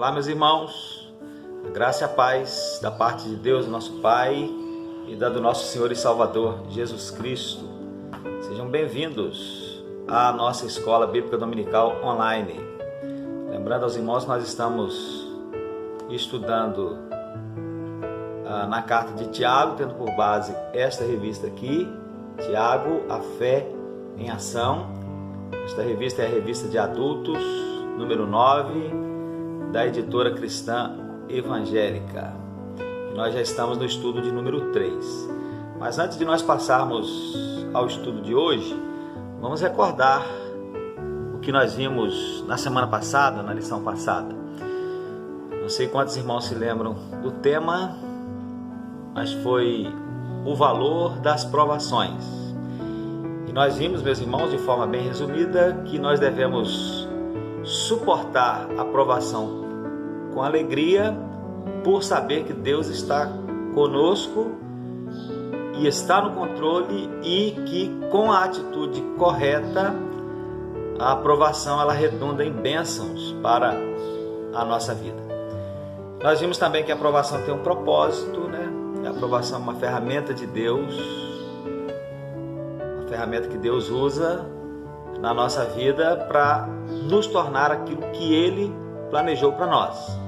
Olá, meus irmãos, a graça e a paz da parte de Deus, nosso Pai, e da do nosso Senhor e Salvador, Jesus Cristo. Sejam bem-vindos à nossa Escola Bíblica Dominical online. Lembrando aos irmãos, nós estamos estudando na carta de Tiago, tendo por base esta revista aqui, Tiago, a Fé em Ação. Esta revista é a revista de adultos, número 9, da editora cristã evangélica. E nós já estamos no estudo de número 3. Mas antes de nós passarmos ao estudo de hoje, vamos recordar o que nós vimos na semana passada, na lição passada. Não sei quantos irmãos se lembram do tema, mas foi o valor das provações. E nós vimos, meus irmãos, de forma bem resumida, que nós devemos suportar a provação com alegria, por saber que Deus está conosco e está no controle, e que com a atitude correta a aprovação ela redunda em bênçãos para a nossa vida. Nós vimos também que a aprovação tem um propósito, né? A aprovação é uma ferramenta de Deus, uma ferramenta que Deus usa na nossa vida para nos tornar aquilo que Ele planejou para nós.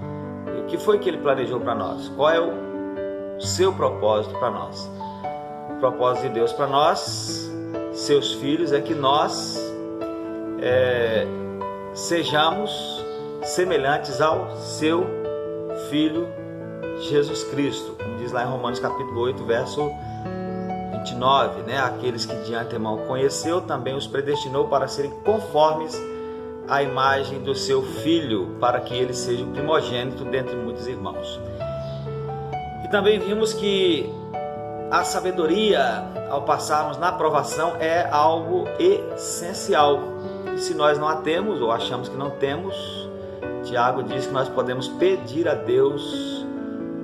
E o que foi que Ele planejou para nós? Qual é o seu propósito para nós? O propósito de Deus para nós, seus filhos, é que nós sejamos semelhantes ao seu Filho Jesus Cristo, como diz lá em Romanos capítulo 8, verso 29, né? Aqueles que de antemão conheceu, também os predestinou para serem conformes à imagem do seu Filho, para que ele seja o primogênito dentre muitos irmãos. E também vimos que a sabedoria, ao passarmos na provação, é algo essencial. E se nós não a temos, ou achamos que não temos, Tiago diz que nós podemos pedir a Deus,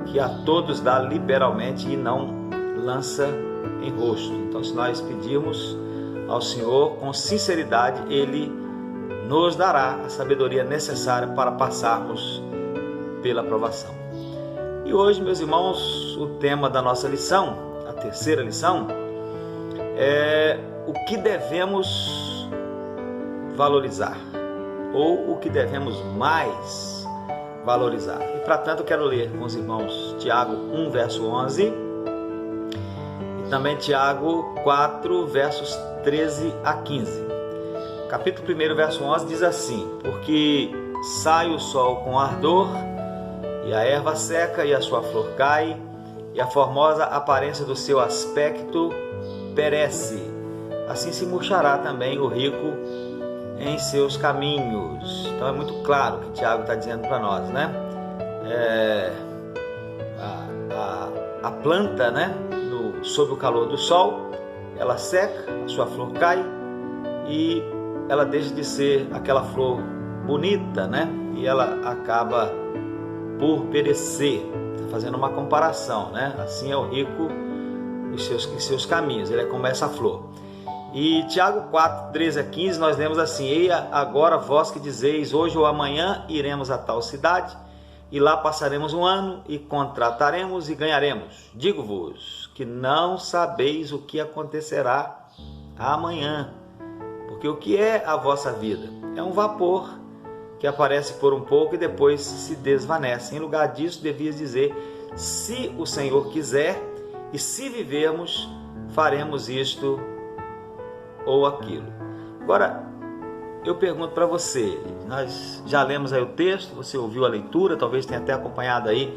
que a todos dá liberalmente e não lança em rosto. Então, se nós pedirmos ao Senhor com sinceridade, Ele nos dará a sabedoria necessária para passarmos pela provação. E hoje, meus irmãos, o tema da nossa lição, a terceira lição, é o que devemos valorizar, ou o que devemos mais valorizar. E para tanto, quero ler com os irmãos Tiago 1, verso 11, e também Tiago 4, versos 13 a 15. Capítulo 1, verso 11 diz assim: porque sai o sol com ardor, e a erva seca, e a sua flor cai, e a formosa aparência do seu aspecto perece. Assim se murchará também o rico em seus caminhos. Então é muito claro o que Tiago está dizendo para nós, né? A planta, né? Sob o calor do sol, ela seca, a sua flor cai, e ela deixa de ser aquela flor bonita, né? E ela acaba por perecer. Fazendo uma comparação, né? Assim é o rico em seus caminhos, ele é como essa flor. E Tiago 4, 13 a 15, nós lemos assim: eia agora vós que dizeis, hoje ou amanhã iremos a tal cidade, e lá passaremos um ano, e contrataremos e ganharemos. Digo-vos que não sabeis o que acontecerá amanhã. Porque o que é a vossa vida? É um vapor que aparece por um pouco e depois se desvanece. Em lugar disso, devias dizer: se o Senhor quiser, e se vivermos, faremos isto ou aquilo. Agora, eu pergunto para você, nós já lemos aí o texto, você ouviu a leitura, talvez tenha até acompanhado aí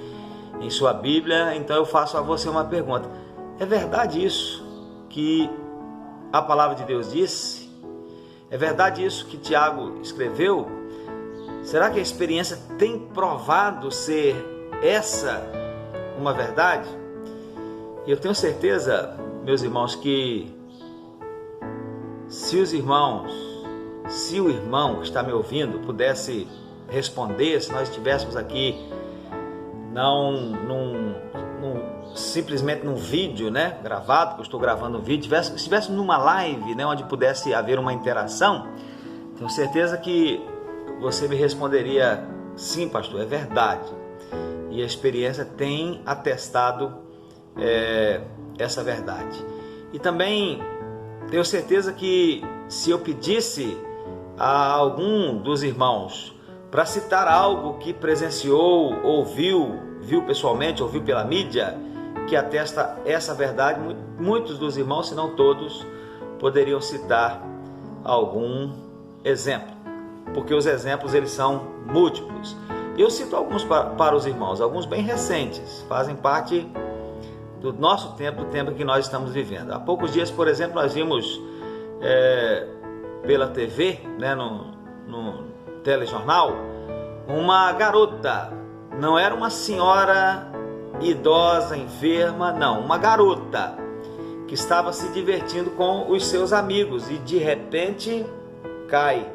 em sua Bíblia, então eu faço a você uma pergunta: é verdade isso que a palavra de Deus disse? É verdade isso que Tiago escreveu? Será que a experiência tem provado ser essa uma verdade? E eu tenho certeza, meus irmãos, que se o irmão que está me ouvindo pudesse responder, se nós estivéssemos aqui simplesmente num vídeo, né, gravado, que eu estou gravando um vídeo, se estivéssemos numa live, né, onde pudesse haver uma interação, tenho certeza que você me responderia Sim, pastor, é verdade. E a experiência tem atestado essa verdade. E também tenho certeza que se eu pedisse a algum dos irmãos para citar algo que presenciou, viu pessoalmente, ouviu pela mídia, que atesta essa verdade, muitos dos irmãos, se não todos, poderiam citar algum exemplo, porque os exemplos eles são múltiplos. Eu cito alguns para os irmãos, alguns bem recentes, fazem parte do nosso tempo, do tempo que nós estamos vivendo. Há poucos dias, por exemplo, nós vimos pela TV, né, no telejornal, uma garota, não era uma senhora idosa, enferma, não, uma garota que estava se divertindo com os seus amigos e de repente cai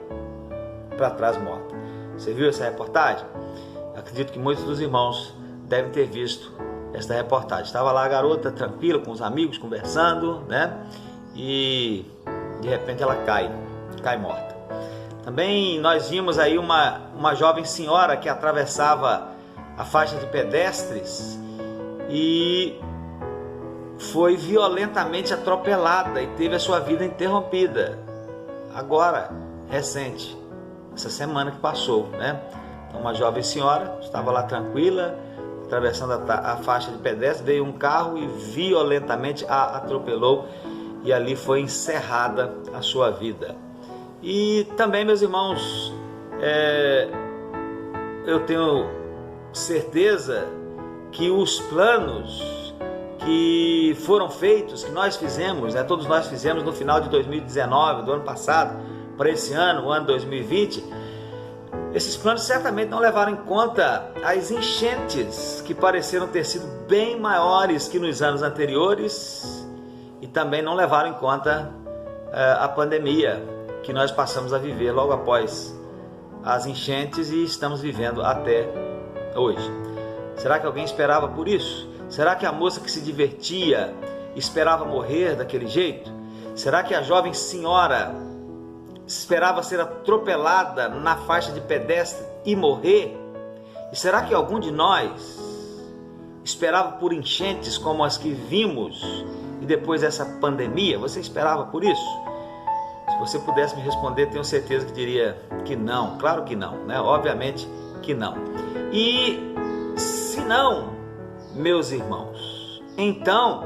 para trás morta. Você viu essa reportagem? Acredito que muitos dos irmãos devem ter visto esta reportagem. Estava lá a garota tranquila com os amigos conversando, né? E de repente ela cai morta. Também nós vimos aí uma jovem senhora que atravessava a faixa de pedestres e foi violentamente atropelada e teve a sua vida interrompida. Agora, recente, essa semana que passou, né? Então, uma jovem senhora estava lá tranquila, atravessando a faixa de pedestre, veio um carro e violentamente a atropelou e ali foi encerrada a sua vida. E também, meus irmãos, eu tenho certeza que os planos que foram feitos, que nós fizemos, né, todos nós fizemos no final de 2019, do ano passado, para esse ano, o ano 2020, esses planos certamente não levaram em conta as enchentes que pareceram ter sido bem maiores que nos anos anteriores e também não levaram em conta a pandemia que nós passamos a viver logo após as enchentes e estamos vivendo até hoje. Será que alguém esperava por isso? Será que a moça que se divertia esperava morrer daquele jeito? Será que a jovem senhora esperava ser atropelada na faixa de pedestre e morrer? E será que algum de nós esperava por enchentes como as que vimos e depois dessa pandemia? Você esperava por isso? Se você pudesse me responder, tenho certeza que diria que não. Claro que não, né? Obviamente que não. E se não, meus irmãos, então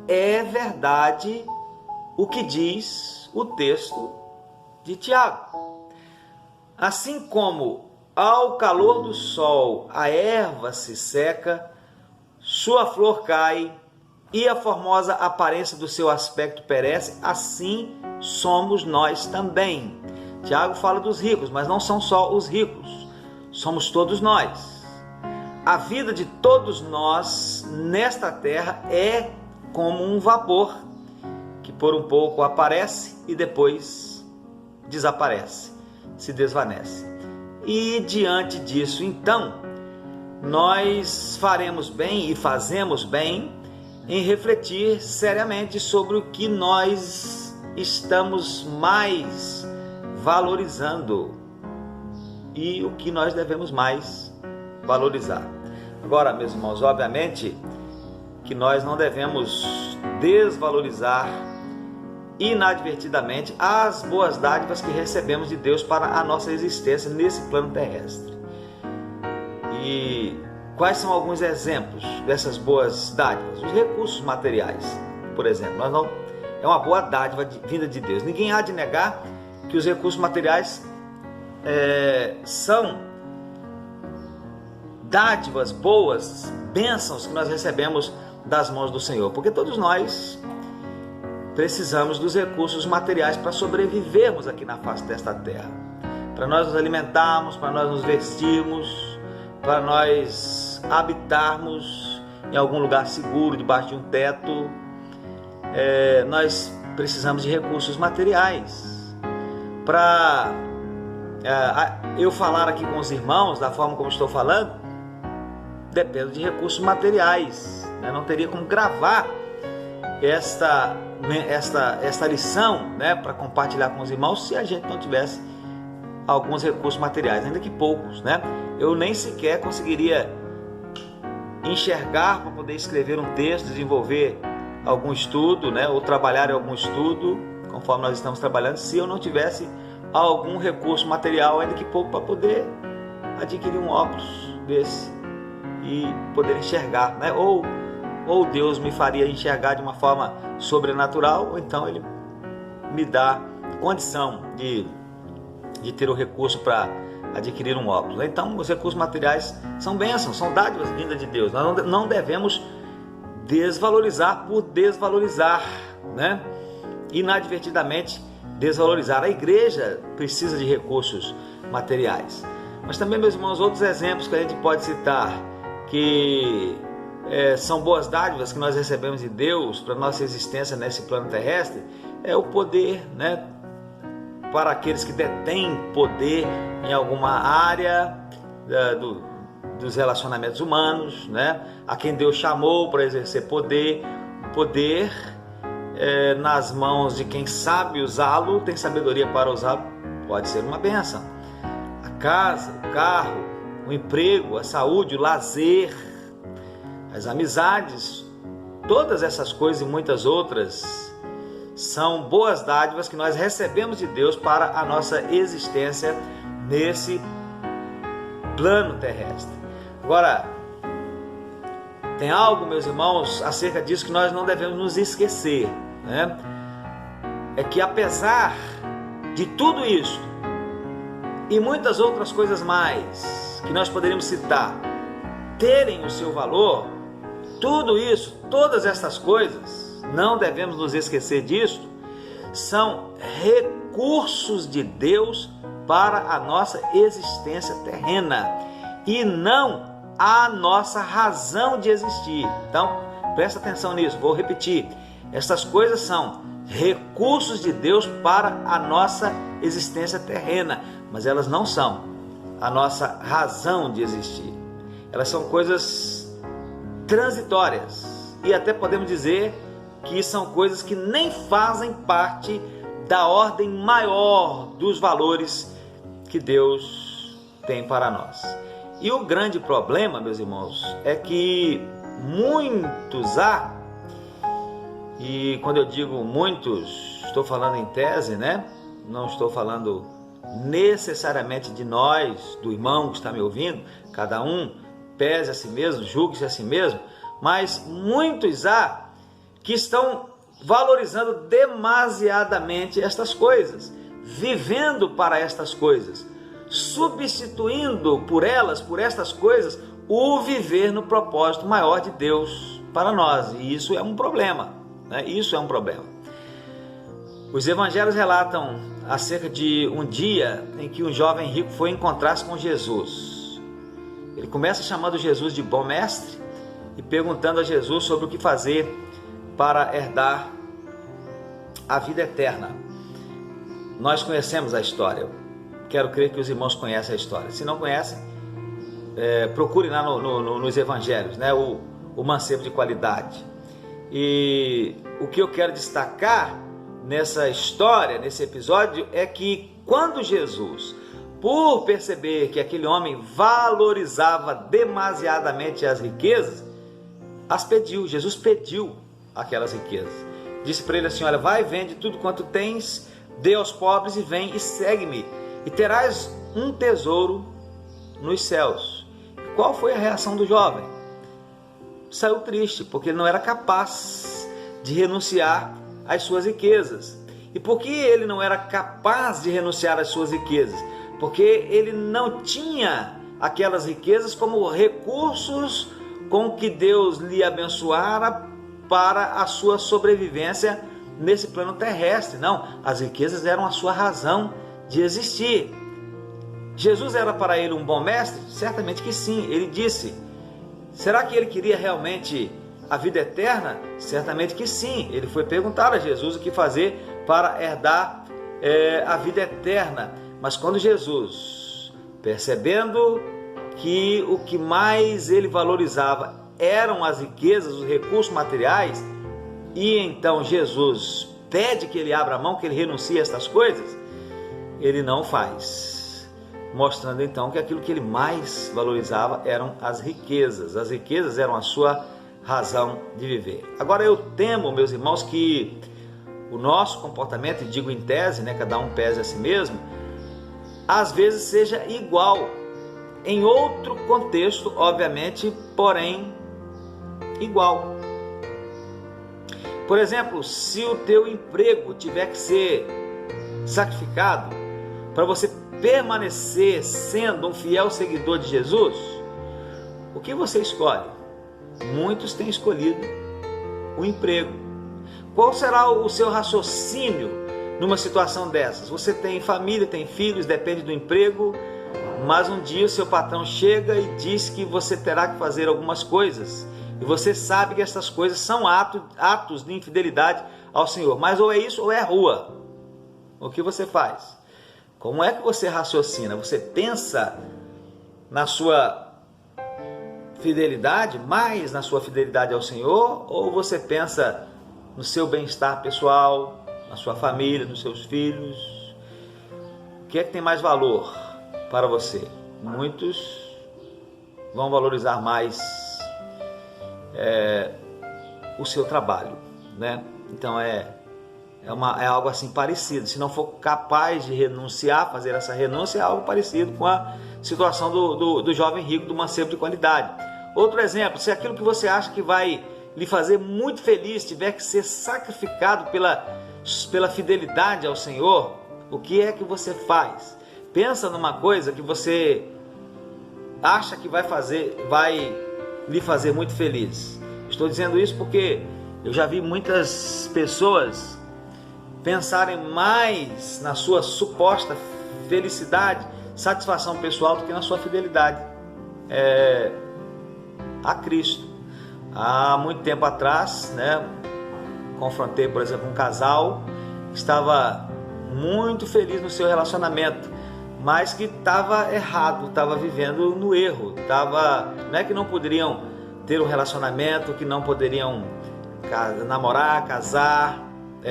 é verdade o que diz o texto de Tiago. Assim como ao calor do sol a erva se seca, sua flor cai e a formosa aparência do seu aspecto perece, assim somos nós também. Tiago fala dos ricos, mas não são só os ricos, somos todos nós. A vida de todos nós nesta terra é como um vapor que por um pouco aparece e depois desaparece, se desvanece. E diante disso, então, nós faremos bem e fazemos bem em refletir seriamente sobre o que nós estamos mais valorizando e o que nós devemos mais valorizar. Agora, meus irmãos, obviamente que nós não devemos desvalorizar inadvertidamente as boas dádivas que recebemos de Deus para a nossa existência nesse plano terrestre. E quais são alguns exemplos dessas boas dádivas? Os recursos materiais, por exemplo. É uma boa dádiva vinda de Deus. Ninguém há de negar que os recursos materiais são dádivas boas, bênçãos que nós recebemos das mãos do Senhor, porque todos nós precisamos dos recursos materiais para sobrevivermos aqui na face desta terra, para nós nos alimentarmos, para nós nos vestirmos, para nós habitarmos em algum lugar seguro, debaixo de um teto. Nós precisamos de recursos materiais. Para eu falar aqui com os irmãos da forma como estou falando, dependo de recursos materiais. Eu não teria como gravar esta lição, né, para compartilhar com os irmãos se a gente não tivesse alguns recursos materiais, ainda que poucos, né? Eu nem sequer conseguiria enxergar para poder escrever um texto, desenvolver algum estudo, né? Ou trabalhar em algum estudo, conforme nós estamos trabalhando, se eu não tivesse algum recurso material, ainda que pouco, para poder adquirir um óculos desse e poder enxergar, né? Ou Deus me faria enxergar de uma forma sobrenatural, ou então Ele me dá condição de ter o recurso para adquirir um óculos. Então, os recursos materiais são bênçãos, são dádivas vindas de Deus. Nós não devemos desvalorizar por desvalorizar, né? Inadvertidamente desvalorizar. A igreja precisa de recursos materiais. Mas também, meus irmãos, outros exemplos que a gente pode citar, que são boas dádivas que nós recebemos de Deus para a nossa existência nesse plano terrestre, é o poder, né? Para aqueles que detêm poder em alguma área dos relacionamentos humanos, né? A quem Deus chamou para exercer poder, nas mãos de quem sabe usá-lo, tem sabedoria para usá-lo, pode ser uma bênção. A casa, o carro, o emprego, a saúde, o lazer, as amizades, todas essas coisas e muitas outras são boas dádivas que nós recebemos de Deus para a nossa existência nesse plano terrestre. Agora, tem algo, meus irmãos, acerca disso que nós não devemos nos esquecer, né? É que apesar de tudo isso e muitas outras coisas mais que nós poderíamos citar terem o seu valor, tudo isso, todas essas coisas, não devemos nos esquecer disso, são recursos de Deus para a nossa existência terrena e não a nossa razão de existir. Então, presta atenção nisso, vou repetir. Essas coisas são recursos de Deus para a nossa existência terrena, mas elas não são a nossa razão de existir. Elas são coisas transitórias e até podemos dizer que são coisas que nem fazem parte da ordem maior dos valores que Deus tem para nós. E o grande problema, meus irmãos, é que muitos há, e quando eu digo muitos, estou falando em tese, né? Não estou falando necessariamente de nós, do irmão que está me ouvindo, cada um pese a si mesmo, julgue-se a si mesmo, mas muitos há que estão valorizando demasiadamente estas coisas, vivendo para estas coisas, substituindo por elas, por estas coisas, o viver no propósito maior de Deus para nós. E isso é um problema, né? Isso é um problema. Os evangelhos relatam acerca de um dia em que um jovem rico foi encontrar-se com Jesus. Ele começa chamando Jesus de bom mestre e perguntando a Jesus sobre o que fazer para herdar a vida eterna. Nós conhecemos a história. Quero crer que os irmãos conhecem a história. Se não conhecem, procure lá nos evangelhos, né? O mancebo de qualidade. E o que eu quero destacar nessa história, nesse episódio, é que quando Jesus, por perceber que aquele homem valorizava demasiadamente as riquezas, as pediu. Jesus pediu aquelas riquezas. Disse para ele assim: olha, vai, vende tudo quanto tens, dê aos pobres e vem e segue-me, e terás um tesouro nos céus. Qual foi a reação do jovem? Saiu triste, porque ele não era capaz de renunciar às suas riquezas. E por que ele não era capaz de renunciar às suas riquezas? Porque ele não tinha aquelas riquezas como recursos com que Deus lhe abençoara para a sua sobrevivência nesse plano terrestre. Não, as riquezas eram a sua razão de existir. Jesus era para ele um bom mestre? Certamente que sim. Ele disse: será que ele queria realmente a vida eterna? Certamente que sim. Ele foi perguntar a Jesus o que fazer para herdar a vida eterna. Mas quando Jesus, percebendo que o que mais ele valorizava eram as riquezas, os recursos materiais, e então Jesus pede que ele abra a mão, que ele renuncie a estas coisas, ele não faz. mostrando então que aquilo que ele mais valorizava eram as riquezas. As riquezas eram a sua razão de viver. Agora eu temo, meus irmãos, que o nosso comportamento, e digo em tese, né, cada um pese a si mesmo, às vezes seja igual, em outro contexto, obviamente, porém igual. Por exemplo, se o teu emprego tiver que ser sacrificado para você permanecer sendo um fiel seguidor de Jesus, o que você escolhe? Muitos têm escolhido o emprego. Qual será o seu raciocínio numa situação dessas? Você tem família, tem filhos, depende do emprego, mas um dia o seu patrão chega e diz que você terá que fazer algumas coisas, e você sabe que essas coisas são atos de infidelidade ao Senhor, mas ou é isso ou é rua. O que você faz? Como é que você raciocina? Você pensa na sua fidelidade, mais na sua fidelidade ao Senhor, ou você pensa no seu bem-estar pessoal, na sua família, nos seus filhos? O que é que tem mais valor para você? Muitos vão valorizar mais o seu trabalho, né? Então é algo assim parecido. Se não for capaz de renunciar, fazer essa renúncia, é algo parecido com a situação do jovem rico, do mancebo de qualidade. Outro exemplo, se aquilo que você acha que vai lhe fazer muito feliz tiver que ser sacrificado pela fidelidade ao Senhor, o que é que você faz? Pensa numa coisa que você acha que vai lhe fazer muito feliz. Estou dizendo isso porque eu já vi muitas pessoas pensarem mais na sua suposta felicidade, satisfação pessoal, do que na sua fidelidade a Cristo. Há muito tempo atrás, né, confrontei, por exemplo, um casal que estava muito feliz no seu relacionamento, mas que estava errado, estava vivendo no erro, não é que não poderiam ter um relacionamento, que não poderiam namorar, casar,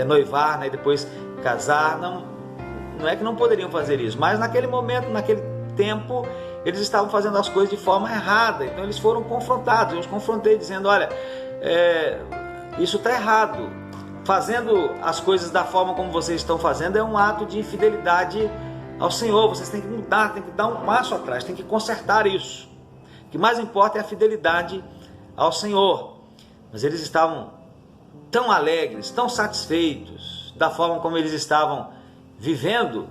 noivar, né, e depois casar, não é que não poderiam fazer isso, mas naquele momento, naquele tempo, eles estavam fazendo as coisas de forma errada. Então eles foram confrontados. Eu os confrontei dizendo: olha, isso está errado, fazendo as coisas da forma como vocês estão fazendo é um ato de infidelidade ao Senhor. Vocês têm que mudar, têm que dar um passo atrás, têm que consertar isso. O que mais importa é a fidelidade ao Senhor. Mas eles estavam tão alegres, tão satisfeitos da forma como eles estavam vivendo,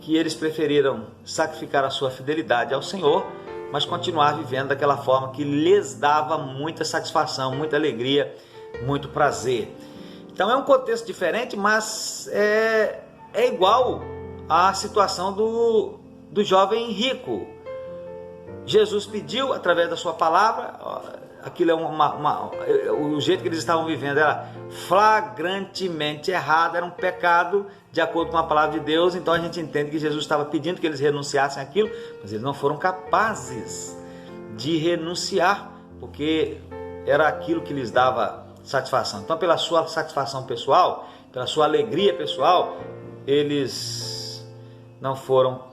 que eles preferiram sacrificar a sua fidelidade ao Senhor, mas continuar vivendo daquela forma que lhes dava muita satisfação, muita alegria, muito prazer. Então é um contexto diferente, mas é igual à situação do jovem rico. Jesus pediu através da sua palavra, aquilo o jeito que eles estavam vivendo era flagrantemente errado, era um pecado de acordo com a palavra de Deus. Então a gente entende que Jesus estava pedindo que eles renunciassem àquilo, mas eles não foram capazes de renunciar, porque era aquilo que lhes dava satisfação. Então, pela sua satisfação pessoal, pela sua alegria pessoal, eles não foram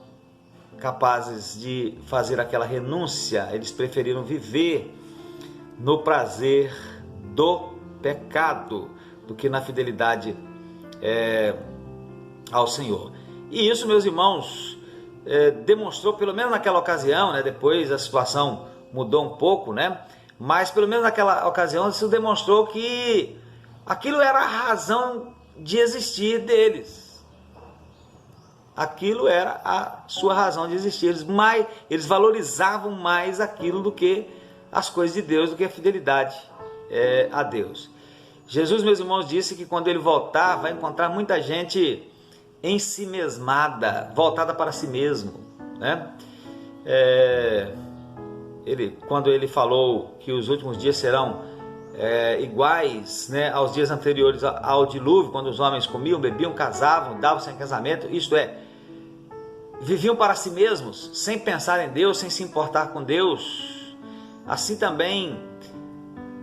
capazes de fazer aquela renúncia. Eles preferiram viver no prazer do pecado do que na fidelidade ao Senhor. E isso, meus irmãos, demonstrou, pelo menos naquela ocasião, né? Depois a situação mudou um pouco, né? Mas pelo menos naquela ocasião isso demonstrou que aquilo era a razão de existir deles. Aquilo era a sua razão de existir. Eles valorizavam mais aquilo do que as coisas de Deus, do que a fidelidade a Deus. Jesus, meus irmãos, disse que quando ele voltar, vai encontrar muita gente ensimesmada, voltada para si mesmo, né? Quando ele falou que os últimos dias serão iguais, né, aos dias anteriores ao dilúvio, quando os homens comiam, bebiam, casavam, davam-se em casamento, isto é, viviam para si mesmos, sem pensar em Deus, sem se importar com Deus. Assim também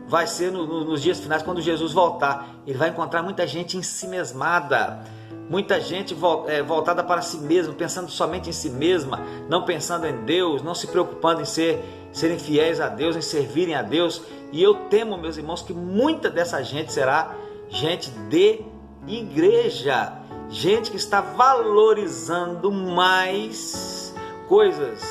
vai ser nos dias finais, quando Jesus voltar. Ele vai encontrar muita gente ensimesmada, muita gente voltada para si mesma, pensando somente em si mesma, não pensando em Deus, não se preocupando em serem fiéis a Deus, em servirem a Deus. E eu temo, meus irmãos, que muita dessa gente será gente de igreja, gente que está valorizando mais coisas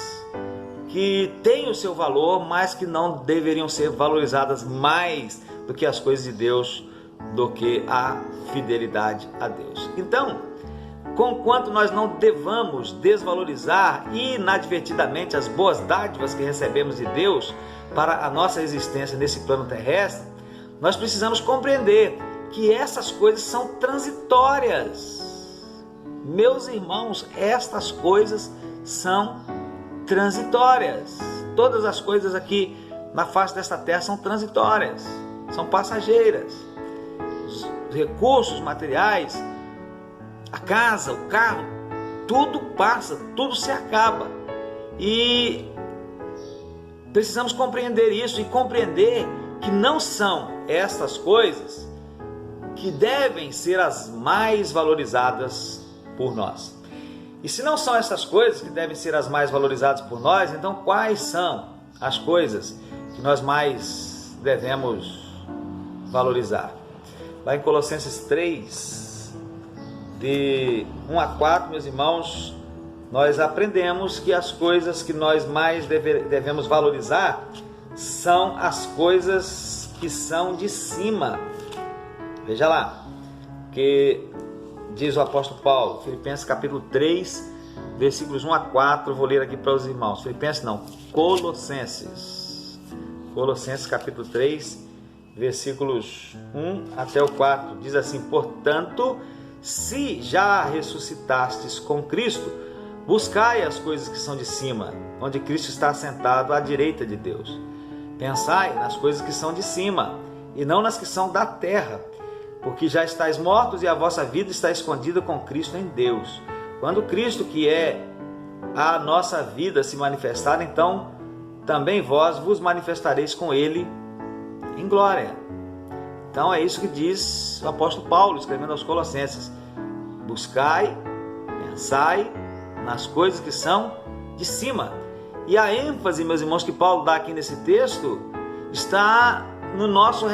que têm o seu valor, mas que não deveriam ser valorizadas mais do que as coisas de Deus, do que a fidelidade a Deus. Então, conquanto nós não devamos desvalorizar inadvertidamente as boas dádivas que recebemos de Deus para a nossa existência nesse plano terrestre, nós precisamos compreender que essas coisas são transitórias. Meus irmãos, estas coisas são transitórias. Todas as coisas aqui na face desta terra são transitórias, são passageiras. Os recursos materiais, a casa, o carro, tudo passa, tudo se acaba. E precisamos compreender isso e compreender que não são estas coisas que devem ser as mais valorizadas por nós. E se não são essas coisas que devem ser as mais valorizadas por nós, então quais são as coisas que nós mais devemos valorizar? Lá em Colossenses 3, de 1 a 4, meus irmãos, nós aprendemos que as coisas que nós mais devemos valorizar são as coisas que são de cima. Veja lá, que diz o apóstolo Paulo, Filipenses capítulo 3, versículos 1 a 4, vou ler aqui para os irmãos. Filipenses não, Colossenses capítulo 3, versículos 1 até o 4, diz assim: portanto, se já ressuscitastes com Cristo, buscai as coisas que são de cima, onde Cristo está assentado à direita de Deus. Pensai nas coisas que são de cima, e não nas que são da terra, porque já estáis mortos e a vossa vida está escondida com Cristo em Deus. Quando Cristo, que é a nossa vida, se manifestar, então também vós vos manifestareis com Ele em glória. Então é isso que diz o apóstolo Paulo, escrevendo aos Colossenses: buscai, pensai nas coisas que são de cima. E a ênfase, meus irmãos, que Paulo dá aqui nesse texto está no nosso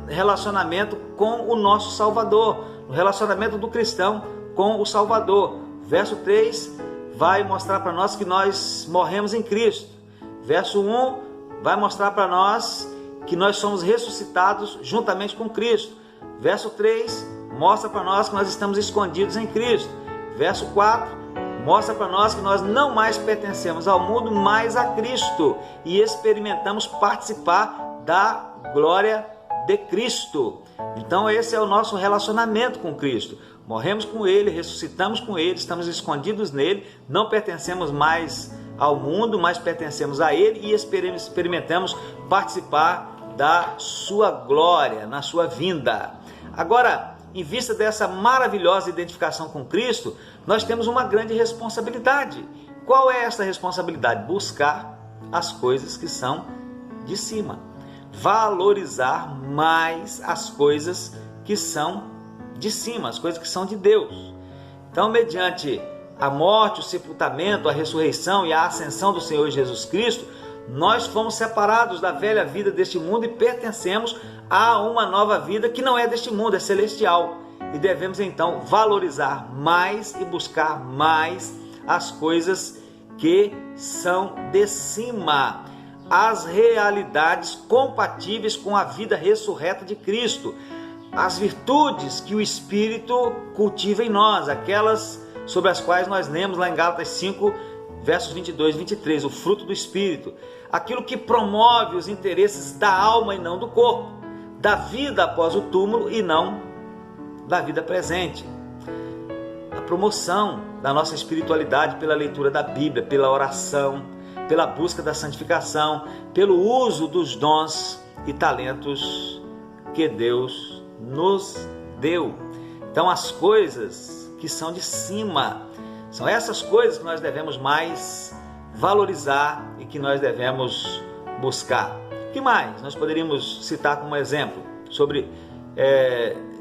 relacionamento com o nosso Salvador, no relacionamento do cristão com o Salvador. Verso 3 vai mostrar para nós que nós morremos em Cristo. Verso 1 vai mostrar para nós que nós somos ressuscitados juntamente com Cristo. Verso 3 mostra para nós que nós estamos escondidos em Cristo. Verso 4 mostra para nós que nós não mais pertencemos ao mundo, mas a Cristo, e experimentamos participar da glória de Cristo. Então esse é o nosso relacionamento com Cristo. Morremos com Ele, ressuscitamos com Ele, estamos escondidos nele, não pertencemos mais ao mundo, mas pertencemos a Ele e experimentamos participar da sua glória, na sua vinda. Agora, em vista dessa maravilhosa identificação com Cristo, nós temos uma grande responsabilidade. Qual é essa responsabilidade? Buscar as coisas que são de cima. Valorizar mais as coisas que são de cima, as coisas que são de Deus. Então, mediante a morte, o sepultamento, a ressurreição e a ascensão do Senhor Jesus Cristo, nós fomos separados da velha vida deste mundo e pertencemos a uma nova vida que não é deste mundo, é celestial. E devemos então valorizar mais e buscar mais as coisas que são de cima, as realidades compatíveis com a vida ressurreta de Cristo, as virtudes que o Espírito cultiva em nós, aquelas sobre as quais nós lemos lá em Gálatas 5, versos 22 e 23, o fruto do Espírito, aquilo que promove os interesses da alma e não do corpo, da vida após o túmulo e não da vida presente, a promoção da nossa espiritualidade pela leitura da Bíblia, pela oração, pela busca da santificação, pelo uso dos dons e talentos que Deus nos deu. Então as coisas que são de cima, são essas coisas que nós devemos mais valorizar e que nós devemos buscar. O que mais nós poderíamos citar como exemplo sobre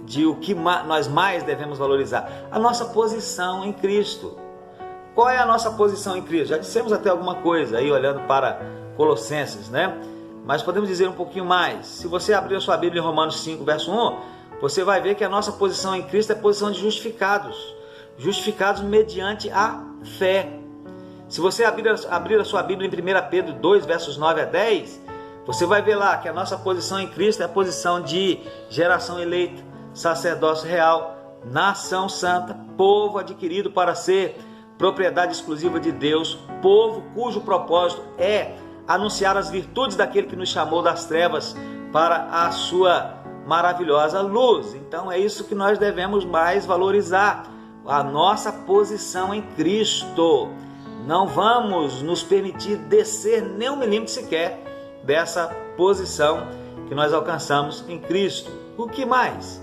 de o que nós mais devemos valorizar? A nossa posição em Cristo. Qual é a nossa posição em Cristo? Já dissemos até alguma coisa aí, olhando para Colossenses, né? Mas podemos dizer um pouquinho mais. Se você abrir a sua Bíblia em Romanos 5, verso 1, você vai ver que a nossa posição em Cristo é a posição de justificados. Justificados mediante a fé. Se você abrir a sua Bíblia em 1 Pedro 2, versos 9 a 10, você vai ver lá que a nossa posição em Cristo é a posição de geração eleita, sacerdócio real, nação santa, povo adquirido para ser propriedade exclusiva de Deus, povo cujo propósito é anunciar as virtudes daquele que nos chamou das trevas para a sua maravilhosa luz. Então é isso que nós devemos mais valorizar, a nossa posição em Cristo. Não vamos nos permitir descer nem um milímetro sequer dessa posição que nós alcançamos em Cristo. O que mais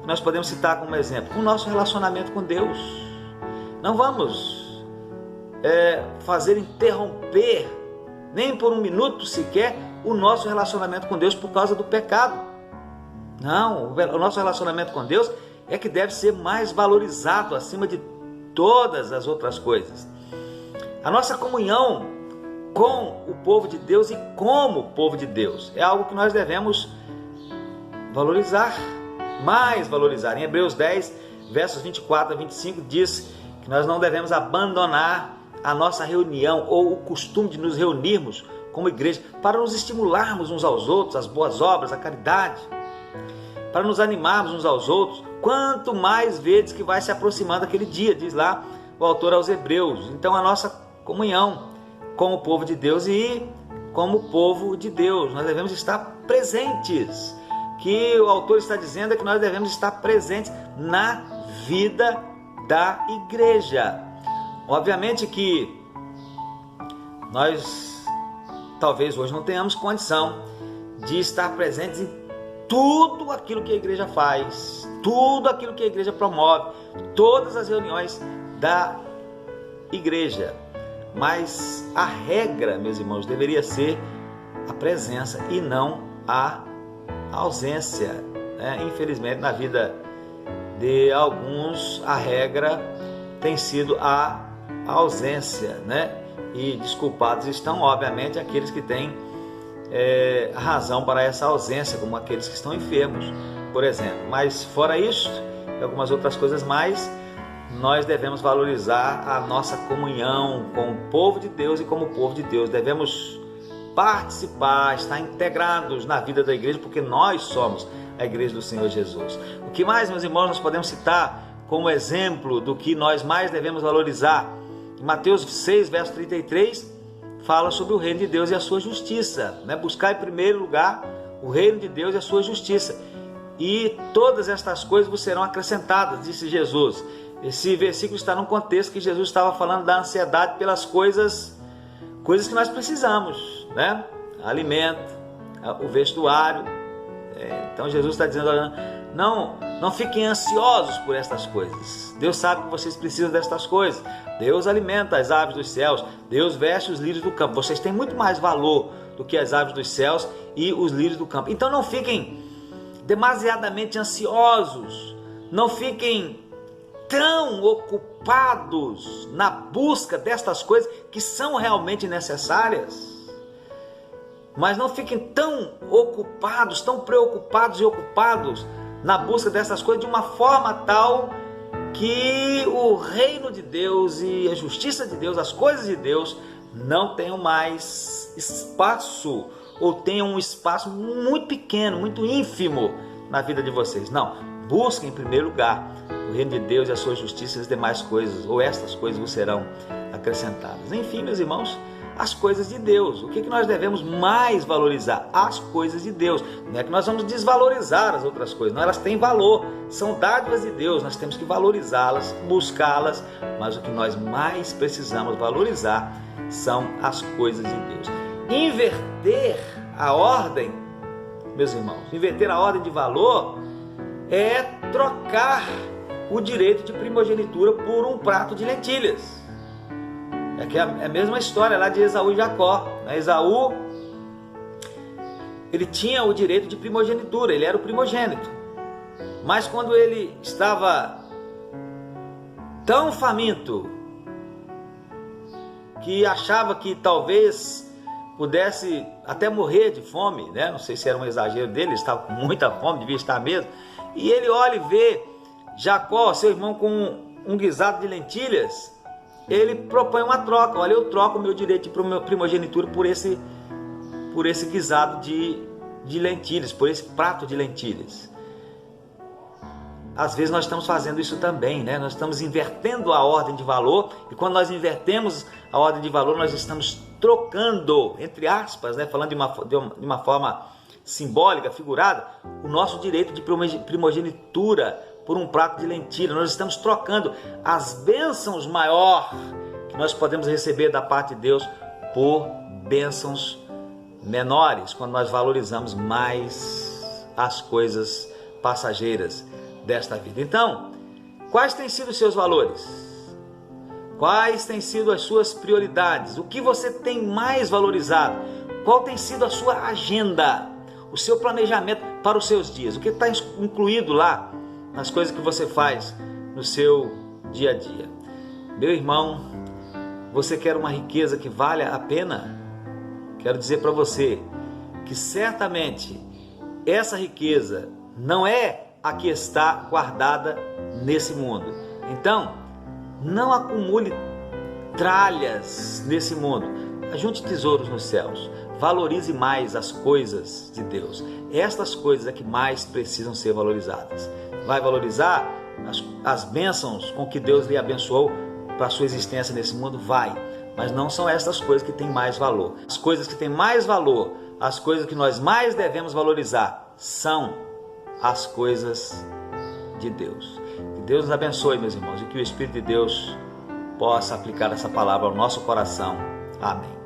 nós podemos citar como exemplo? O nosso relacionamento com Deus. Não vamos fazer interromper, nem por um minuto sequer, o nosso relacionamento com Deus por causa do pecado. Não, o nosso relacionamento com Deus é que deve ser mais valorizado acima de todas as outras coisas. A nossa comunhão com o povo de Deus e como povo de Deus é algo que nós devemos valorizar, mais valorizar. Em Hebreus 10, versos 24 a 25, diz que nós não devemos abandonar a nossa reunião ou o costume de nos reunirmos como igreja para nos estimularmos uns aos outros, as boas obras, a caridade, para nos animarmos uns aos outros, quanto mais vezes que vai se aproximando aquele dia, diz lá o autor aos Hebreus. Então a nossa comunhão com o povo de Deus e como povo de Deus, nós devemos estar presentes. O que o autor está dizendo é que nós devemos estar presentes na vida da igreja. Obviamente que nós talvez hoje não tenhamos condição de estar presentes em tudo aquilo que a igreja faz, tudo aquilo que a igreja promove, todas as reuniões da igreja. Mas a regra, meus irmãos, deveria ser a presença e não a ausência. Infelizmente, na vida de alguns, a regra tem sido a ausência, E desculpados estão, obviamente, aqueles que têm razão para essa ausência, como aqueles que estão enfermos, por exemplo. Mas fora isso, e algumas outras coisas mais, nós devemos valorizar a nossa comunhão com o povo de Deus e como povo de Deus. Devemos participar, estar integrados na vida da igreja, porque nós somos a igreja do Senhor Jesus. O que mais, meus irmãos, nós podemos citar como exemplo do que nós mais devemos valorizar? Em Mateus 6, verso 33, fala sobre o reino de Deus e a sua justiça. Buscar em primeiro lugar o reino de Deus e a sua justiça, e todas estas coisas vos serão acrescentadas, disse Jesus. Esse versículo está num contexto que Jesus estava falando da ansiedade pelas coisas que nós precisamos, Alimento, o vestuário. Então Jesus está dizendo, não fiquem ansiosos por estas coisas. Deus sabe que vocês precisam destas coisas. Deus alimenta as aves dos céus, Deus veste os lírios do campo. Vocês têm muito mais valor do que as aves dos céus e os lírios do campo. Então não fiquem demasiadamente ansiosos, não fiquem tão ocupados na busca destas coisas que são realmente necessárias, mas não fiquem tão ocupados, tão preocupados e ocupados na busca dessas coisas de uma forma tal que o reino de Deus e a justiça de Deus, as coisas de Deus, não tenham mais espaço, ou tenham um espaço muito pequeno, muito ínfimo na vida de vocês. Não, busquem em primeiro lugar o reino de Deus e a sua justiça e as demais coisas, ou estas coisas vos serão acrescentadas. Enfim, meus irmãos, as coisas de Deus. O que nós devemos mais valorizar? As coisas de Deus. Não é que nós vamos desvalorizar as outras coisas, não, elas têm valor, são dádivas de Deus, nós temos que valorizá-las, buscá-las, mas o que nós mais precisamos valorizar são as coisas de Deus. Inverter a ordem, meus irmãos, inverter a ordem de valor é trocar o direito de primogenitura por um prato de lentilhas. É a mesma história lá de Esaú e Jacó. Esaú, ele tinha o direito de primogenitura, ele era o primogênito. Mas quando ele estava tão faminto que achava que talvez pudesse até morrer de fome, né? Não sei se era um exagero dele, ele estava com muita fome, devia estar mesmo. E ele olha e vê Jacó, seu irmão, com um guisado de lentilhas. Ele propõe uma troca. Olha, eu troco o meu direito de primogenitura por esse guisado de lentilhas, por esse prato de lentilhas. Às vezes nós estamos fazendo isso também, né? Nós estamos invertendo a ordem de valor, e quando nós invertemos a ordem de valor, nós estamos trocando, entre aspas, né? Falando de uma forma simbólica, figurada, o nosso direito de primogenitura por um prato de lentilha. Nós estamos trocando as bênçãos maiores que nós podemos receber da parte de Deus por bênçãos menores, quando nós valorizamos mais as coisas passageiras desta vida. Então, quais têm sido os seus valores? Quais têm sido as suas prioridades? O que você tem mais valorizado? Qual tem sido a sua agenda? O seu planejamento para os seus dias? O que está incluído lá nas coisas que você faz no seu dia a dia? Meu irmão, você quer uma riqueza que valha a pena? Quero dizer para você que certamente essa riqueza não é a que está guardada nesse mundo. Então, não acumule tralhas nesse mundo. Ajunte tesouros nos céus. Valorize mais as coisas de Deus. Estas coisas é que mais precisam ser valorizadas. Vai valorizar as bênçãos com que Deus lhe abençoou para a sua existência nesse mundo? Vai. Mas não são estas coisas que têm mais valor. As coisas que têm mais valor, as coisas que nós mais devemos valorizar, são as coisas de Deus. Que Deus nos abençoe, meus irmãos, e que o Espírito de Deus possa aplicar essa palavra ao nosso coração. Amém.